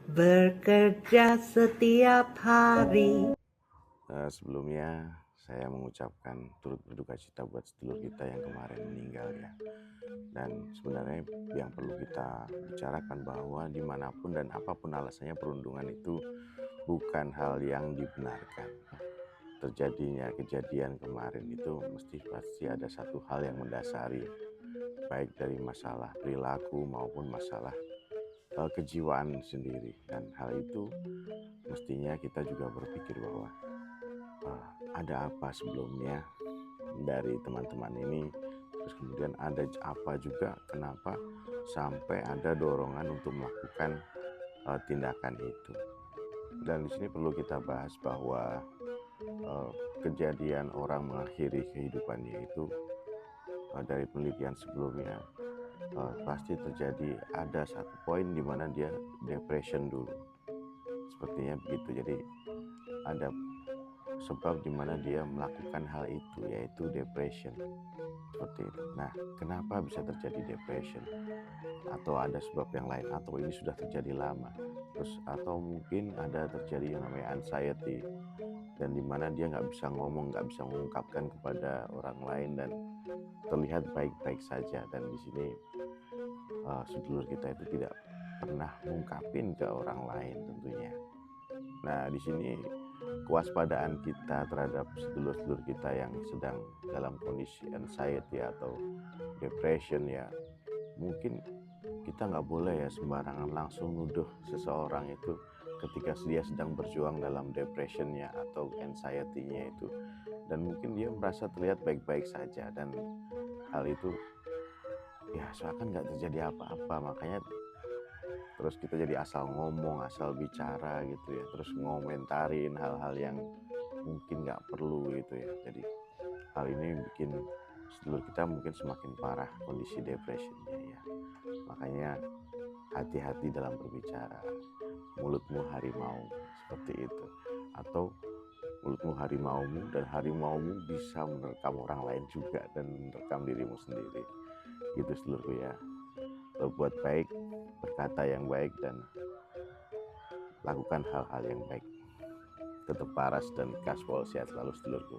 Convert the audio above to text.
bekerja setiap hari. Sebelumnya saya mengucapkan turut berduka cita buat sedulur kita yang kemarin meninggal ya. Dan sebenarnya yang perlu kita bicarakan bahwa dimanapun dan apapun alasannya perundungan itu bukan hal yang dibenarkan. Terjadinya kejadian kemarin itu pasti ada satu hal yang mendasari, baik dari masalah perilaku maupun masalah kejiwaan sendiri. Dan hal itu mestinya kita juga berpikir bahwa ada apa sebelumnya dari teman-teman ini, terus kemudian ada apa juga kenapa sampai ada dorongan untuk melakukan tindakan itu. Dan di sini perlu kita bahas bahwa kejadian orang mengakhiri kehidupannya itu dari penelitian sebelumnya pasti terjadi ada satu poin di mana dia depression dulu, sepertinya begitu. Jadi ada sebab di mana dia melakukan hal itu, yaitu depression, seperti itu. Nah, kenapa bisa terjadi depression? Atau ada sebab yang lain, atau ini sudah terjadi lama, terus atau mungkin ada terjadi yang namanya anxiety, dan di mana dia nggak bisa ngomong, nggak bisa mengungkapkan kepada orang lain, dan terlihat baik-baik saja. Dan di sini sedulur kita itu tidak pernah mengungkapin ke orang lain tentunya. Nah, di sini kewaspadaan kita terhadap sedulur-sedulur kita yang sedang dalam kondisi anxiety atau depression ya, mungkin kita nggak boleh ya sembarangan langsung nuduh seseorang itu ketika dia sedang berjuang dalam depressionnya atau anxiety-nya itu, dan mungkin dia merasa terlihat baik-baik saja, dan hal itu ya seakan nggak terjadi apa-apa. Makanya terus kita jadi asal ngomong, asal bicara gitu ya, terus ngomentarin hal-hal yang mungkin nggak perlu gitu ya. Jadi hal ini bikin sedulur kita mungkin semakin parah kondisi depresinya ya. Makanya hati-hati dalam berbicara. Mulutmu harimau, seperti itu. Atau mulutmu harimaumu, dan harimaumu bisa menerkam orang lain juga dan menerkam dirimu sendiri. Gitu sedulurku ya. Berbuat baik, berkata yang baik, dan lakukan hal-hal yang baik. Tetap paras dan gaspol, sehat selalu sedulurku.